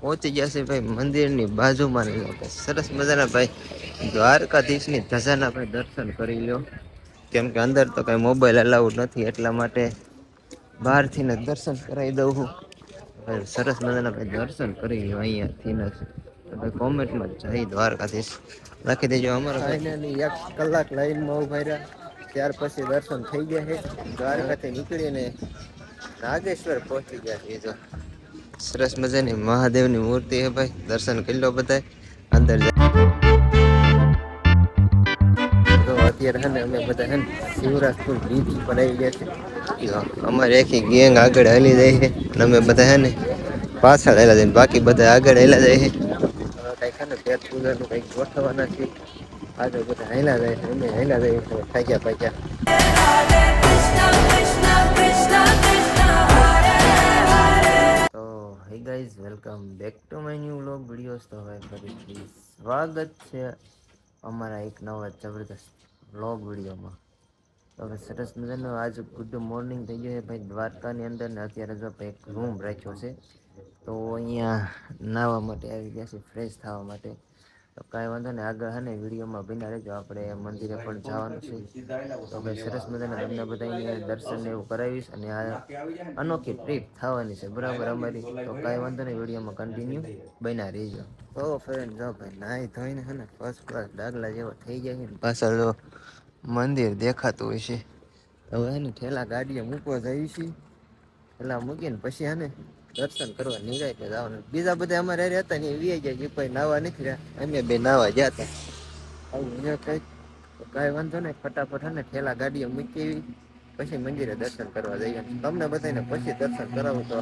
પહોંચી ગયા છે ભાઈ મંદિરની બાજુમાં સરસ મજાના ભાઈ દ્વારકાધીશની ધજાના ભાઈ દર્શન કરી લ્યો. કેમ કે અંદર તો કઈ મોબાઈલ અલાઉડ નથી એટલા માટે બહાર થી ને દર્શન કરાવી દઉં હું. સરસ મજાના ભાઈ દર્શન કરી લ્યો અહીંયાથી કોમેન્ટમાં જય દ્વારકાધીશ રાખી દેજો. અમારા ફાઇનલી 1 કલાક લાઈનમાં ઉભા રહ્યા ત્યાર પછી દર્શન થઈ ગયા છે. દ્વારકાથી નીકળીને નાગેશ્વર પહોંચી ગયા છે. જો સરસ મજાની મહાદેવની મૂર્તિ હે ભાઈ, દર્શન કરી લો બધા અંદર. તો અત્યારે હે ને અમે બધા હે ને શિવરાજપુર બીચ પર આવી ગયા છે. અમારી આખી ગેંગ આગળ હાલી જાય છે અને અમે બધા હે ને પાછળ હાલ્યા જાય, બાકી બધા આગળ હાલ્યા જાય છે. કઈક હે ને પેટ પૂજાનું કઈક ગોઠવવાના છે. આગળ બધા હાલ્યા જાય છે, અમે હાલ્યા જાય છે થાક્યા પાક્યા. તો hey guys, welcome back to my new vlog videos. તો હવે ફરીથી સ્વાગત છે અમારા એક નવા જબરદસ્ત વ્લોગ વિડીયોમાં. તો હવે સરસ મજાનો આજ ગુડ મોર્નિંગ થઈ ગયો છે ભાઈ દ્વારકાની અંદર ને અત્યારે જો એક રૂમ રાખ્યો છે તો અહીંયા નાહવા માટે આવી ગયા છે, ફ્રેશ થવા માટે. તો કાંઈ વાંધો નહીં, આગળ હે ને વિડીયોમાં બન્યા રહેજો, આપણે મંદિરે પણ જવાનું છે. તો ભાઈ સરસ મજાના તમને બધાને દર્શન એવું કરાવીશ અને આ અનોખી ટ્રીપ થવાની છે બરાબર અમારી. તો કાંઈ વાંધો નહીં, વિડીયોમાં કન્ટિન્યુ બન્યા રહેજો. તો ફ્રેન્ડ જો ભાઈ નાહી ધોઈને હે ને ફર્સ્ટ ક્લાસ ડાગલા જેવા થઈ ગયા છે ને પાછળ મંદિર દેખાતું હોય છે. હવે હે ને ઠેલા ગાડીએ મૂકવા જઈએ છીએ, ઠેલા મૂકીને પછી હે ને દર્શન કરવા નિરાય કે જવાનું. બીજા બધા અમારે હતા ને એ વી જાય, કોઈ નાવા નથી રહ્યા, અમે બે નાવા ગયા હતા. આવું કઈક કાંઈ વાંધો નહીં, ફટાફટ હે ને ઠેલા ગાડીએ મૂકી પછી મંદિરે દર્શન કરવા જઈએ. તમને બધાને પછી દર્શન કરાવું તો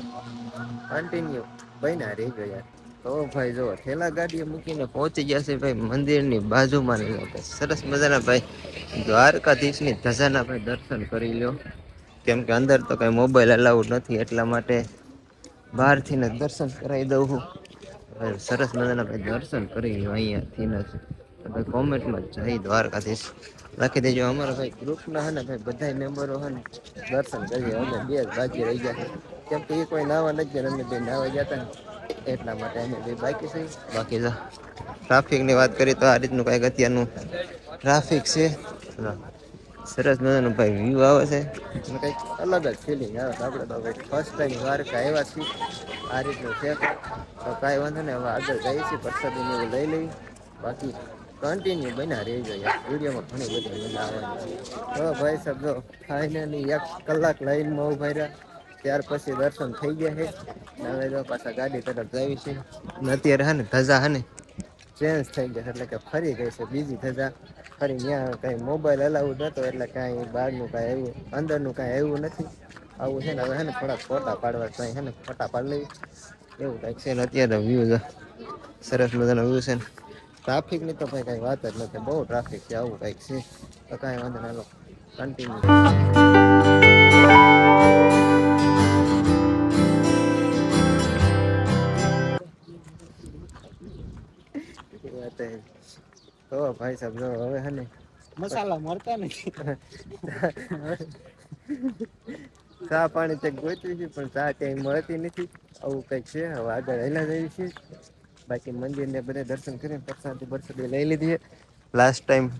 કન્ટિન્યુ બન્યા રહેજો યાર. તો ભાઈ જો ઠેલા ગાડીએ મૂકીને પહોંચી ગયા છે ભાઈ મંદિરની બાજુમાં. સરસ મજાના ભાઈ દ્વારકાધીશની ધજાના ભાઈ દર્શન કરી લ્યો. કેમ કે અંદર તો કઈ મોબાઈલ અલાઉડ નથી એટલા માટે બહારથી ને દર્શન કરાવી દઉં હું. સરસ મજાના ભાઈ દર્શન કરી લ્યો અહીંયાથી ને કોમેન્ટમાં જય દ્વારકાધીશ રાખી દેજો. અમારા ભાઈ ગ્રુપના હે ને ભાઈ બધા મેમ્બરો હે ને દર્શન કરીએ. અમે બે જ બાકી રહી ગયા કેમ કે એ કોઈ નાવા નથી ગયા, અમે બે નાવા ગયા હતા ને એટલા માટે અમે બે બાકી છે. બાકી ટ્રાફિકની વાત કરીએ તો આ રીતનું કઈક અત્યારનું ટ્રાફિક છે. સરસ મજાનું ભાઈ વ્યૂ આવે છે, કંઈક અલગ જ ફિલિંગ આવે છે. આપણે તો ફર્સ્ટ ટાઈમ દ્વારકા આવ્યા છીએ, આ રીતનું છે. તો કાંઈ વાંધો નહીં, હવે આગળ જઈએ છીએ, પ્રસાદીને એવું લઈ લઈએ. બાકી કન્ટિન્યુ બન્યા રહેજો યાર, વિડીયોમાં ઘણી બધી મજા આવવાની છે. તો ભાઈ સાહેબ જો ફાઇનલી 1 કલાક લાઈનમાં ઉભા રહ્યા ત્યાર પછી દર્શન થઈ ગયા છે. હવે જો પાછા ગાડી તરફ જાય છે. અત્યારે હે ને ધજા હે ને ચેન્જ થઈ ગયા એટલે કે ફરી ગઈ છે બીજી ધજા. ફરી ત્યાં કઈ મોબાઈલ અલાઉડ નતો એટલે કઈ બહારનું કઈ આવ્યું, અંદરનું કઈ આવ્યું નથી. આવું છે ને હવે હે ને થોડાક ફોટા પાડવા કઈ હે ને ફોટા પાડી લઈ એવું કઈક છે ને. અત્યારે વ્યૂ સરસ મજાનો વ્યૂ છે ને. ટ્રાફિક ની તો ભાઈ કઈ વાત જ નથી, બહુ ટ્રાફિક છે. આવું કઈક છે તો કઈ વાંધો ના, કન્ટિન્યુ તો ભાઈ સાહેબ જો હવે હે ને મસાલા મળતા નથી. ચા પાણી તે ગોતવી છે પણ ચા ક્યાંય મળતી નથી. આવું કઈક છે. હવે આગળ હેલા જઈએ છીએ, બાકી મંદિર ને બધા દર્શન કરીને પ્રસાદી બરસાદી લઈ લીધી. લાસ્ટ ટાઈમ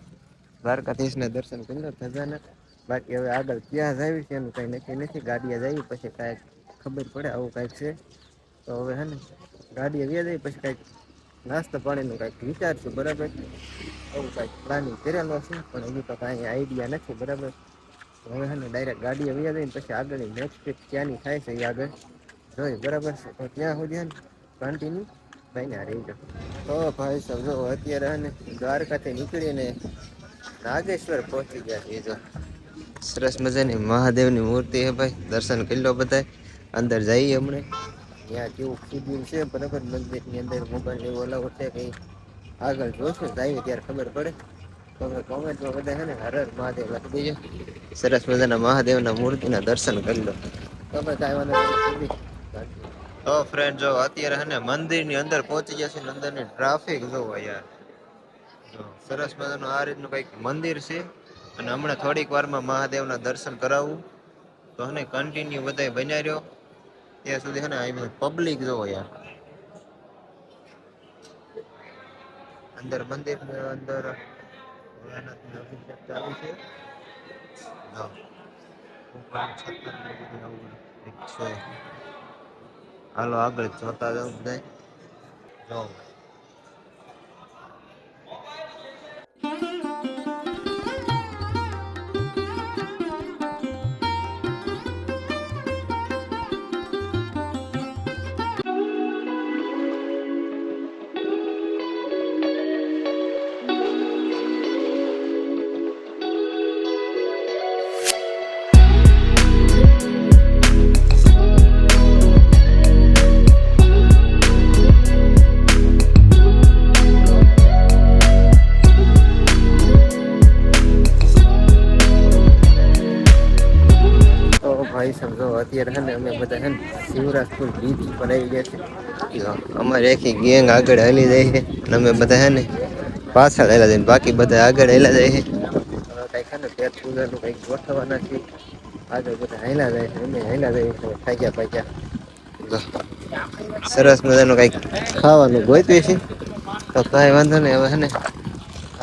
દ્વારકાધીશ ના દર્શન કરી ધજાના. બાકી હવે આગળ ક્યાં જાવી છે એનું કઈ નક્કી નથી. ગાડીએ જઈએ પછી કઈક ખબર પડે, આવું કઈક છે. તો હવે હે ને ગાડીએ વ્યા જાય પછી કઈક નાસ્તા પાણી નું કઈક વિચારશું બરાબર. એવું કઈક પ્લાનિંગ કરેલો છે પણ હજુ તો કઈ આઈડિયા નથી બરાબર. હવે હે ને ડાયરેક્ટ ગાડીએ વ્યા જાય ને પછી આગળની નેક્સ્ટ ટ્રીપ ક્યાંની થાય છે એ આગળ જોઈ બરાબર છે. તો ત્યાં સુધી કન્ટિન્યુ બન્યા રહેજો. તો ભાઈ સાહેબ જો અત્યારે હે ને દ્વારકાથી નીકળીને નાગેશ્વર પહોંચી ગયા છે. જો સરસ મજાની મહાદેવની મૂર્તિ હે ભાઈ, દર્શન કરી લો બધા અંદર જઈએ હમણે. ત્યાં કેવું શિવલિંગ છે બરાબર મંદિર ની અંદર, મોબાઈલ એવું અલાઉડ છે કઈ આગળ જોશું જઈએ ત્યારે ખબર પડે. તો કોમેન્ટમાં બધા છે ને હર હર મહાદેવ લખી દેજો. સરસ મજાના મહાદેવ ના મૂર્તિ ના દર્શન કરી લો. તો કાંઈ વાંધો નહીં. તો ફ્રેન્ડ જો અત્યારે હે ને મંદિર ની અંદર પહોંચી ગયા છે. અંદર ની ટ્રાફિક જોવો યાર. સરસ મજાનું આ રીતનું કઈક મંદિર છે અને હમણાં થોડીક વારમાં મહાદેવ ના દર્શન કરાવવું. તો કન્ટિન્યુ બધા બન્યા રહ્યો ત્યાં સુધી હે ને પબ્લિક જોવો યાર. અંદર મંદિર અંદર ભોળાનાથની અભિષેક ચાલુ છે. હાલો આગળ જોતા જાવ બધા. જો ભાઈ સમજો અત્યારે હે ને અમે બધા હે ને શિવરાજપુર બીચ પર આવી ગયા છે. અમારે આખી ગેંગ આગળ હાલી જાય છે અને અમે બધા હે ને પાછળ હાલ્યા જાય, બાકી બધા આગળ હાલ્યા જાય છે. કઈક હે ને પેટ પૂજાનું કઈક ગોઠવવાના છે. આગળ બધા હાલ્યા જાય છે, અમે હાલ્યા જાય છે થાક્યા પાક્યા. સરસ મજાનું કઈક ખાવાનું ગોતવી છે તો કઈ વાંધો નહીં. હવે હે ને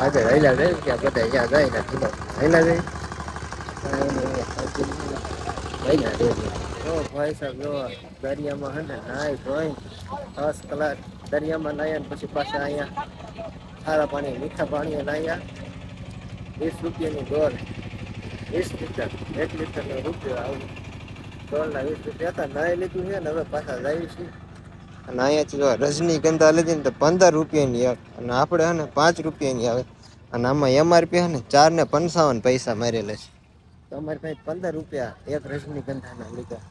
આગળ હાલ્યા જાય ત્યાં બધા ત્યાં જાય ને હાલ્યા જાય. ભાઈ સાહેબ જો દરિયામાં હે ને નાય ધોઈ ફર્સ્ટ ક્લાસ દરિયામાં નાયા પછી પાછા અહીંયા ખારા પાણી મીઠા પાણી નાયા. 20 રૂપિયાની ડોલ, 20 લીટર, 1 લીટરનો રૂપિયો આવું ડોલના 20 રૂપિયા હતા. નાઈ લીધું છે ને હવે પાછા જાય છે. અને અહીંયાથી જો રજનીગંધા લીધી ને તો 15 રૂપિયાની એક અને આપણે હે ને 5 રૂપિયાની આવે. અને આમાં MRP હે ને 4.55 પૈસા મારેલા છે. તમારી પાસે 15 રૂપિયા એક રજનીગંધાના લીધા.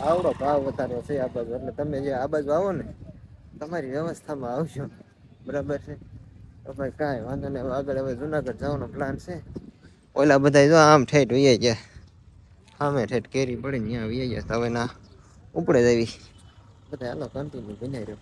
આવડો ભાવ વધારો છે આ બાજુ. એટલે તમે જે આ બાજુ આવો ને તમારી વ્યવસ્થામાં આવજો, બરાબર છે? તો ભાઈ કાંઈ વાંધો નહીં. આગળ હવે જુનાગઢ જવાનો પ્લાન છે. ઓલા બધા જો આમ ઠેઠ વૈયા ગયા, સામે ઠેઠ કેરી પડી ને ત્યાં વૈયા ગયા. હવે ના ઉપડે જ આવી બધા. હાલો કન્ટિન્યુ બનાવી રહ્યો.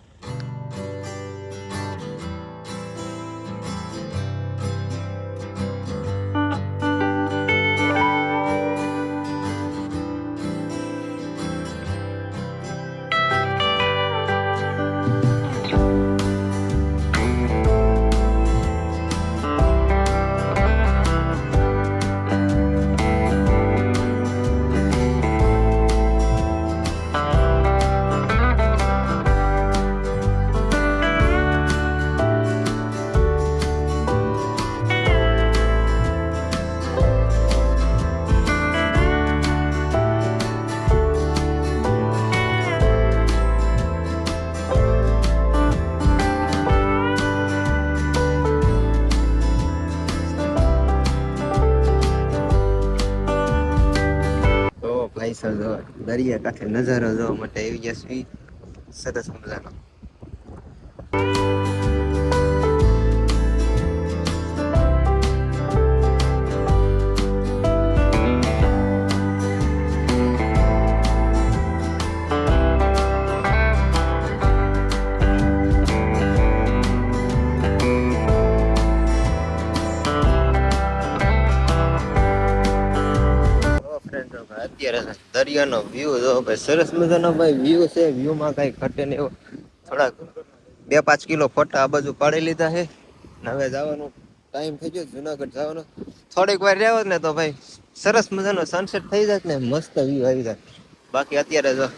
દરિયા કાંઠે નજારો જોવા માટે આવી ગયા છીએ. સરસ મજાનો અત્યારે દરિયાનો વ્યૂ જો ભાઈ, સરસ મજાનો ભાઈ વ્યૂ છે. વ્યૂમાં કઈ ઘટે ને એવો. થોડાક 2-5 કિલો ફોટા આ બાજુ પાડી લીધા છે. હવે જવાનું ટાઈમ થઈ ગયો જુનાગઢ જવાનો. થોડીક વાર રહેવો ને તો ભાઈ સરસ મજાનો સનસેટ થઈ જાય ને મસ્ત વ્યૂ આવી જાય. બાકી અત્યારે જો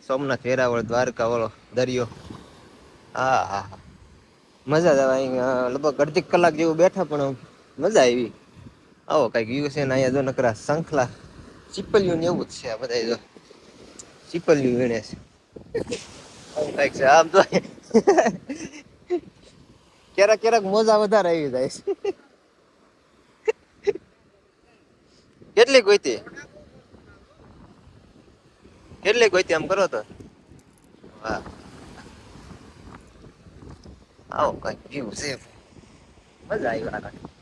સોમનાથ, વેરાવળ, દ્વારકા વાળો દરિયો. હા હા હા, મજા જ આવે. અહીં લગભગ અડધી કલાક જેવું બેઠા પણ મજા આવી. આવો કઈક વ્યૂ છે ને. અહીંયા જો નકરા શંખલા ચીપલિયું ને એવું જ છે. આ બધા જો ચીપલિયું વીણે છે. કઈક છે આમ તો ક્યારેક ક્યારેક મોજા વધારે આવી જાય છે. કેટલી ગોઈતી આમ કરો તો. વાહ, આવો કઈક વ્યૂ છે. મજા આવી.